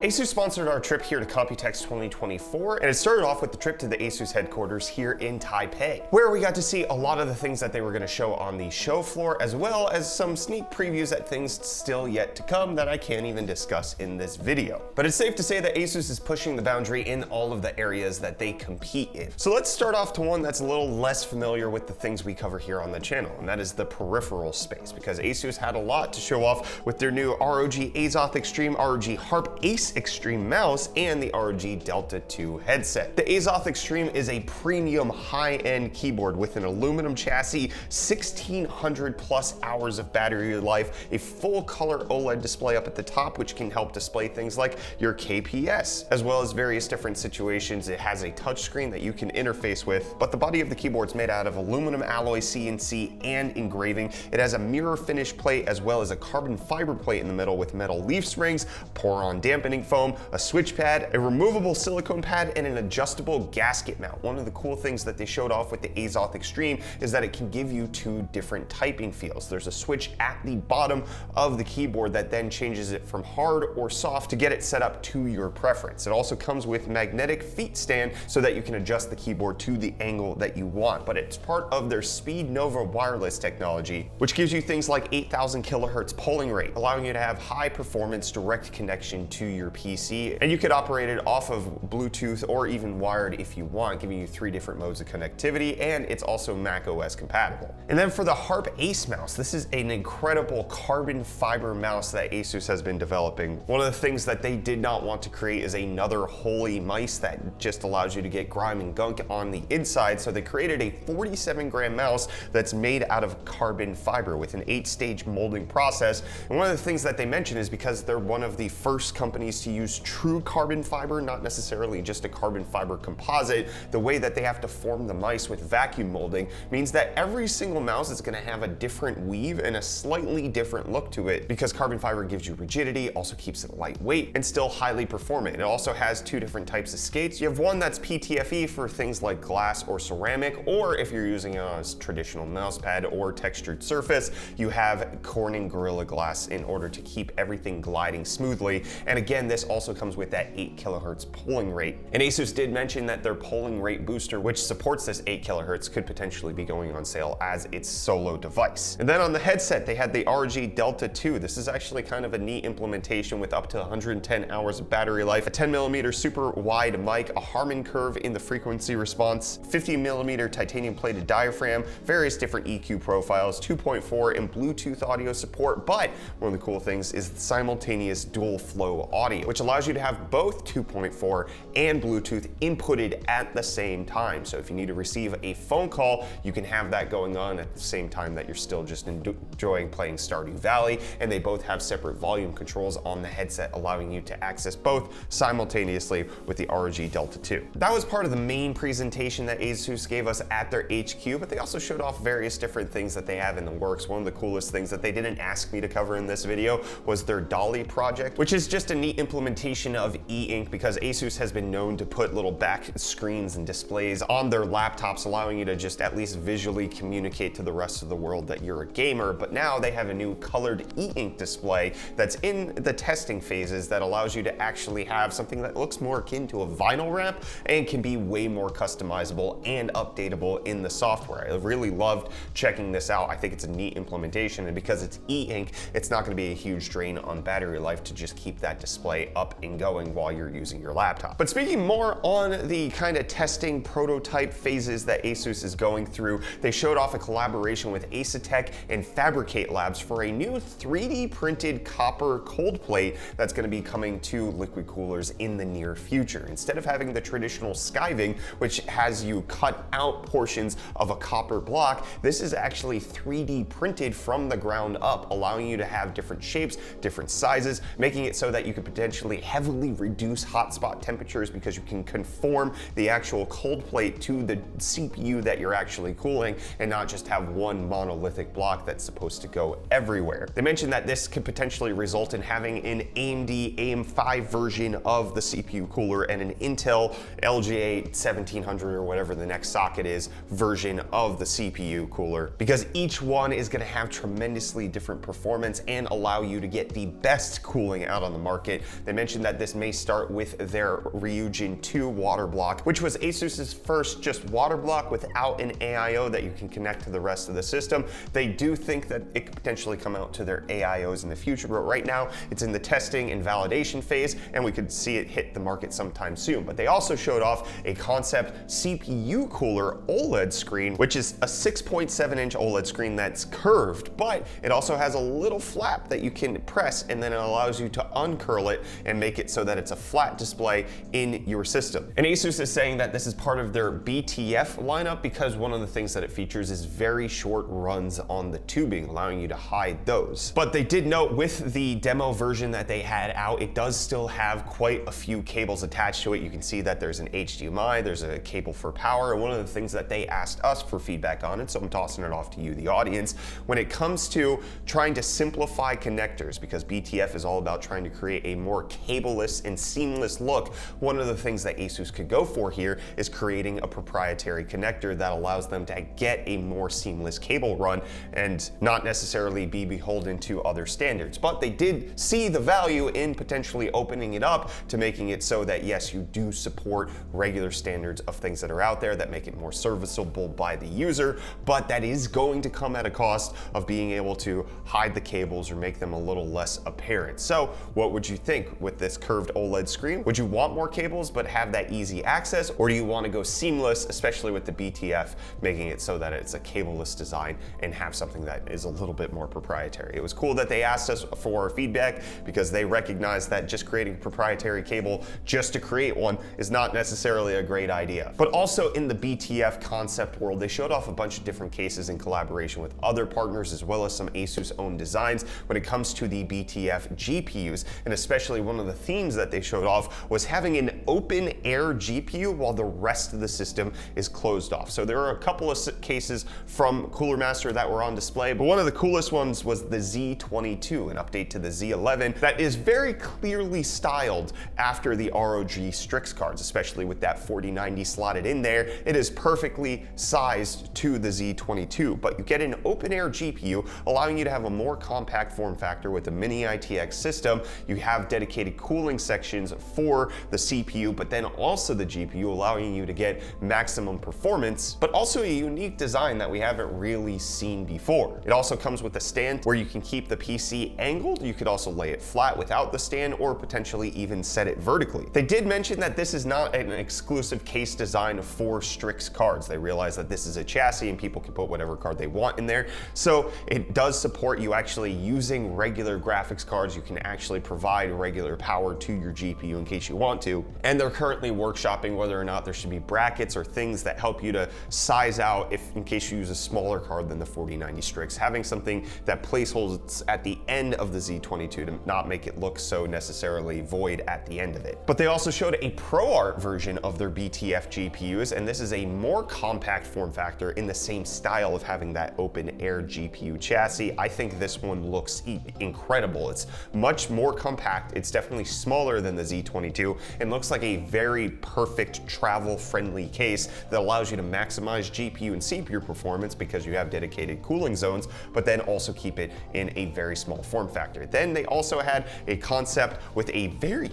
Asus sponsored our trip here to Computex 2024, and it started off with the trip to the Asus headquarters here in Taipei, where we got to see a lot of the things that they were going to show on the show floor, as well as some sneak previews at things still yet to come that I can't even discuss in this video. But it's safe to say that Asus is pushing the boundary in all of the areas that they compete in. So let's start off to one that's a little less familiar with the things we cover here on the channel, and that is the peripheral space, because Asus had a lot to show off with their new ROG Azoth Extreme, ROG Harp Ace Extreme mouse, and the ROG Delta 2 headset. The Azoth Extreme is a premium high-end keyboard with an aluminum chassis, 1600 plus hours of battery life, a full color OLED display up at the top, which can help display things like your KPS, as well as various different situations. It has a touchscreen that you can interface with, but the body of the keyboard's made out of aluminum alloy CNC and engraving. It has a mirror finish plate as well as a carbon fiber plate in the middle with metal leaf springs, pour-on dampening foam, a switch pad, a removable silicone pad, and an adjustable gasket mount. One of the cool things that they showed off with the Azoth Extreme is that it can give you two different typing feels. There's a switch at the bottom of the keyboard that then changes it from hard or soft to get it set up to your preference. It also comes with magnetic feet stand so that you can adjust the keyboard to the angle that you want, but it's part of their Speed Nova wireless technology, which gives you things like 8,000 kilohertz polling rate, allowing you to have high performance direct connection to your PC, and you could operate it off of Bluetooth or even wired if you want, giving you 3 different modes of connectivity, and it's also Mac OS compatible. And then for the Harp Ace mouse, this is an incredible carbon fiber mouse that Asus has been developing. One of the things that they did not want to create is another holy mice that just allows you to get grime and gunk on the inside, so they created a 47-gram mouse that's made out of carbon fiber with an 8-stage molding process. And one of the things that they mention is because they're one of the first companies to use true carbon fiber, not necessarily just a carbon fiber composite, the way that they have to form the mice with vacuum molding means that every single mouse is going to have a different weave and a slightly different look to it, because carbon fiber gives you rigidity, also keeps it lightweight, and still highly performant. It also has 2 different types of skates. You have one that's PTFE for things like glass or ceramic, or if you're using a traditional mouse pad or textured surface, you have Corning Gorilla Glass in order to keep everything gliding smoothly. And again, this also comes with that 8 kilohertz polling rate. And Asus did mention that their polling rate booster, which supports this 8 kilohertz, could potentially be going on sale as its solo device. And then on the headset, they had the ROG Delta 2. This is actually kind of a neat implementation with up to 110 hours of battery life, a 10mm super wide mic, a Harman curve in the frequency response, 50mm titanium plated diaphragm, various different EQ profiles, 2.4 and Bluetooth audio support, but one of the cool things is the simultaneous dual flow audio, which allows you to have both 2.4 and Bluetooth inputted at the same time. So if you need to receive a phone call, you can have that going on at the same time that you're still just enjoying playing Stardew Valley, and they both have separate volume controls on the headset, allowing you to access both simultaneously with the ROG Delta 2. That was part of the main presentation that Asus gave us at their HQ, but they also showed off various different things that they have in the works. One of the coolest things that they didn't ask me to cover in this video was their Dolly project, which is just a neat implementation of e-ink, because Asus has been known to put little back screens and displays on their laptops, allowing you to just at least visually communicate to the rest of the world that you're a gamer. But now they have a new colored e-ink display that's in the testing phases that allows you to actually have something that looks more akin to a vinyl wrap and can be way more customizable and updatable in the software. I really loved checking this out. I think it's a neat implementation, and because it's e-ink, it's not going to be a huge drain on battery life to just keep that display up and going while you're using your laptop. But speaking more on the kind of testing prototype phases that Asus is going through, they showed off a collaboration with Asetek and Fabricate Labs for a new 3D printed copper cold plate that's going to be coming to liquid coolers in the near future. Instead of having the traditional skiving, which has you cut out portions of a copper block, this is actually 3D printed from the ground up, allowing you to have different shapes, different sizes, making it so that you could potentially heavily reduce hotspot temperatures because you can conform the actual cold plate to the CPU that you're actually cooling and not just have one monolithic block that's supposed to go everywhere. They mentioned that this could potentially result in having an AMD AM5 version of the CPU cooler and an Intel LGA 1700 or whatever the next socket is version of the CPU cooler, because each one is going to have tremendously different performance and allow you to get the best cooling out on the market They mentioned that this may start with their Ryujin 2 water block, which was Asus's first just water block without an AIO that you can connect to the rest of the system. They do think that it could potentially come out to their AIOs in the future, but right now it's in the testing and validation phase, and we could see it hit the market sometime soon. But they also showed off a concept CPU cooler OLED screen, which is a 6.7-inch OLED screen that's curved, but it also has a little flap that you can press, and then it allows you to uncurl it and make it so that it's a flat display in your system. And Asus is saying that this is part of their BTF lineup because one of the things that it features is very short runs on the tubing, allowing you to hide those. But they did note with the demo version that they had out, it does still have quite a few cables attached to it. You can see that there's an HDMI, there's a cable for power, and one of the things that they asked us for feedback on, and so I'm tossing it off to you, the audience, when it comes to trying to simplify connectors, because BTF is all about trying to create a more cableless and seamless look, one of the things that Asus could go for here is creating a proprietary connector that allows them to get a more seamless cable run and not necessarily be beholden to other standards. But they did see the value in potentially opening it up to making it so that yes, you do support regular standards of things that are out there that make it more serviceable by the user, but that is going to come at a cost of being able to hide the cables or make them a little less apparent. So what would you think with this curved OLED screen? Would you want more cables but have that easy access, or do you want to go seamless, especially with the BTF, making it so that it's a cableless design and have something that is a little bit more proprietary? It was cool that they asked us for feedback because they recognize that just creating a proprietary cable just to create one is not necessarily a great idea. But also in the BTF concept world, they showed off a bunch of different cases in collaboration with other partners as well as some Asus owned designs when it comes to the BTF GPUs, and especially one of the themes that they showed off was having an open air GPU while the rest of the system is closed off. So there are a couple of cases from Cooler Master that were on display, but one of the coolest ones was the Z22, an update to the Z11 that is very clearly styled after the ROG Strix cards, especially with that 4090 slotted in there. It is perfectly sized to the Z22, but you get an open air GPU, allowing you to have a more compact form factor with a mini ITX system. You have dedicated cooling sections for the CPU, but then also the GPU, allowing you to get maximum performance, but also a unique design that we haven't really seen before. It also comes with a stand where you can keep the PC angled. You could also lay it flat without the stand, or potentially even set it vertically. They did mention that this is not an exclusive case design for Strix cards. They realize that this is a chassis and people can put whatever card they want in there. So it does support you actually using regular graphics cards. You can actually provide regular power to your GPU in case you want to. And they're currently workshopping whether or not there should be brackets or things that help you to size out if in case you use a smaller card than the 4090 Strix, having something that placeholds at the end of the Z22 to not make it look so necessarily void at the end of it. But they also showed a ProArt version of their BTF GPUs, and this is a more compact form factor in the same style of having that open air GPU chassis. I think this one looks incredible. It's much more compact. It's definitely smaller than the Z22 and looks like a very perfect travel friendly case that allows you to maximize GPU and CPU performance because you have dedicated cooling zones, but then also keep it in a very small form factor. Then they also had a concept with a very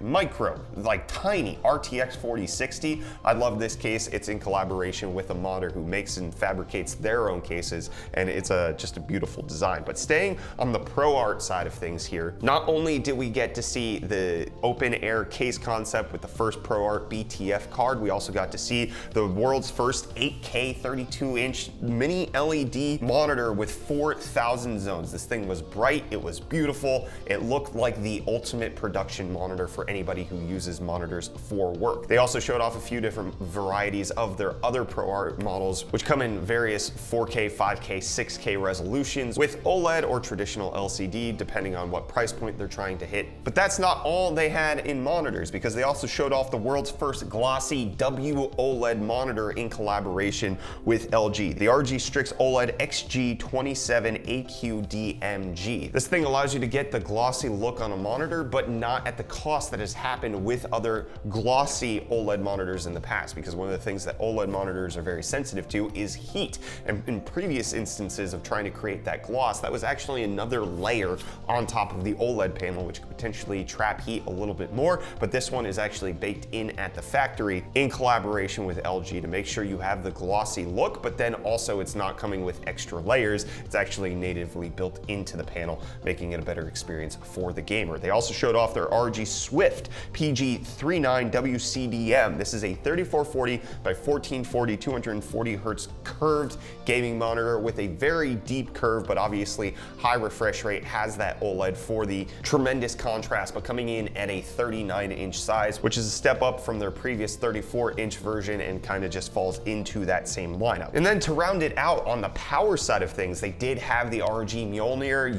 micro, like tiny RTX 4060. I love this case. It's in collaboration with a modder who makes and fabricates their own cases, and it's just a beautiful design. But staying on the ProArt side of things here, not only did we get to see the open air case concept with the first ProArt BTF card, we also got to see the world's first 8K 32-inch mini LED monitor with 4,000 zones. This thing was bright, it was beautiful, it looked like the ultimate production monitor for anybody who uses monitors for work. They also showed off a few different varieties of their other ProArt models, which come in various 4K, 5K, 6K resolutions with OLED or traditional LCD, depending on what price point they're trying to hit. But that's not all they had in monitors, because they also showed off the world's first glossy WOLED monitor in collaboration with LG, the RG Strix OLED XG27AQDMG. This thing allows you to get the glossy look on a monitor, but not at the cost that has happened with other glossy OLED monitors in the past, because one of the things that OLED monitors are very sensitive to is heat. And in previous instances of trying to create that gloss, that was actually another layer on top of the OLED panel, which could potentially trap heat a little bit more, but this one is actually baked in at the factory in collaboration with LG to make sure you have the glossy look, but then also it's not coming with extra layers. It's actually natively built into the panel, making it a better experience for the gamer. They also showed off their ROG Swift PG39 WCDM. This is a 3440 by 1440, 240 hertz curved gaming monitor with a very deep curve, but obviously high refresh rate, has that OLED for the tremendous contrast, but coming in at a 39-inch size, which is a step up from their previous 34-inch version and kind of just falls into that same lineup. And then to round it out on the power side of things, they did have the ROG Mjolnir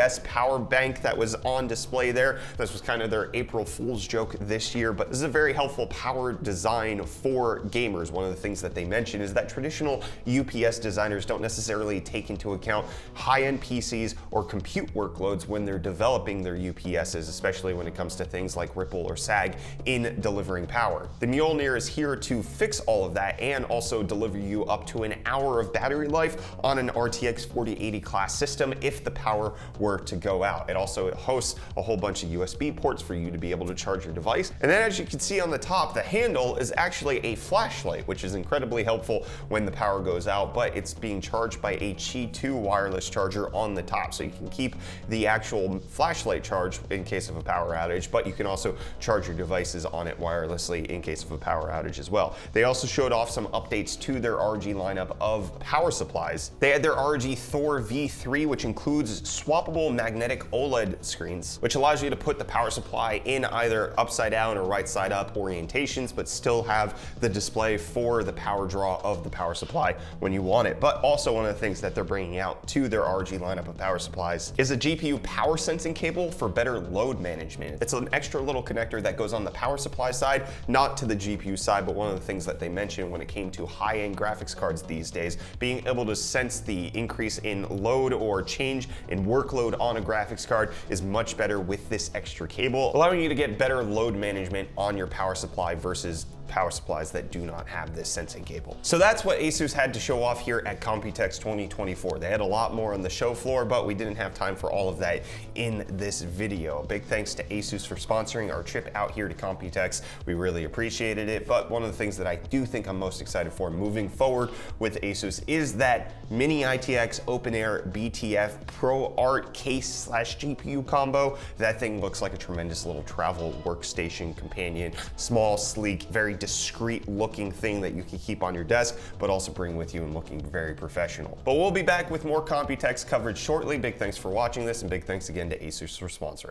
UPS power bank that was on display there. This was kind of their April Fool's joke this year, but this is a very helpful power design for gamers. One of the things that they mentioned is that traditional UPS designers don't necessarily take into account high-end PCs or compute workloads when they're developing their UPSs, especially when it comes to things like Ripple or SAG in delivering power. The Mjolnir is here to fix all of that and also deliver you up to an hour of battery life on an RTX 4080 class system if the power were to go out. It also hosts a whole bunch of USB ports for you to be able to charge your device. And then as you can see on the top, the handle is actually a flashlight, which is incredibly helpful when the power goes out, but it's being charged by a Qi 2 wireless charger on the top. So you can keep the actual flashlight charged in case of a power outage, but you can also charge your devices on it wirelessly in case of a power outage as well. They also showed off some updates to their ROG lineup of power supplies. They had their ROG Thor V3, which includes swappable magnetic OLED screens, which allows you to put the power supply in either upside down or right side up orientations, but still have the display for the power draw of the power supply when you want it. But also one of the things that they're bringing out to their ROG lineup of power supplies is a GPU power sensing cable for better load management. It's an extra little connector that goes on the power supply side, not to the GPU side, but one of the things that they mentioned when it came to high-end graphics cards these days, being able to sense the increase in load or change in workload on a graphics card is much better with this extra cable, allowing you to get better load management on your power supply versus power supplies that do not have this sensing cable. So that's what Asus had to show off here at Computex 2024. They had a lot more on the show floor, but we didn't have time for all of that in this video. Big thanks to Asus for sponsoring our trip out here to Computex. We really appreciated it, but one of the things that I do think I'm most excited for moving forward with Asus is that Mini ITX Open Air BTF ProArt case/GPU combo. That thing looks like a tremendous little travel workstation companion. Small, sleek, very discreet looking thing that you can keep on your desk, but also bring with you and looking very professional. But we'll be back with more Computex coverage shortly. Big thanks for watching this, and big thanks again to Asus for sponsoring.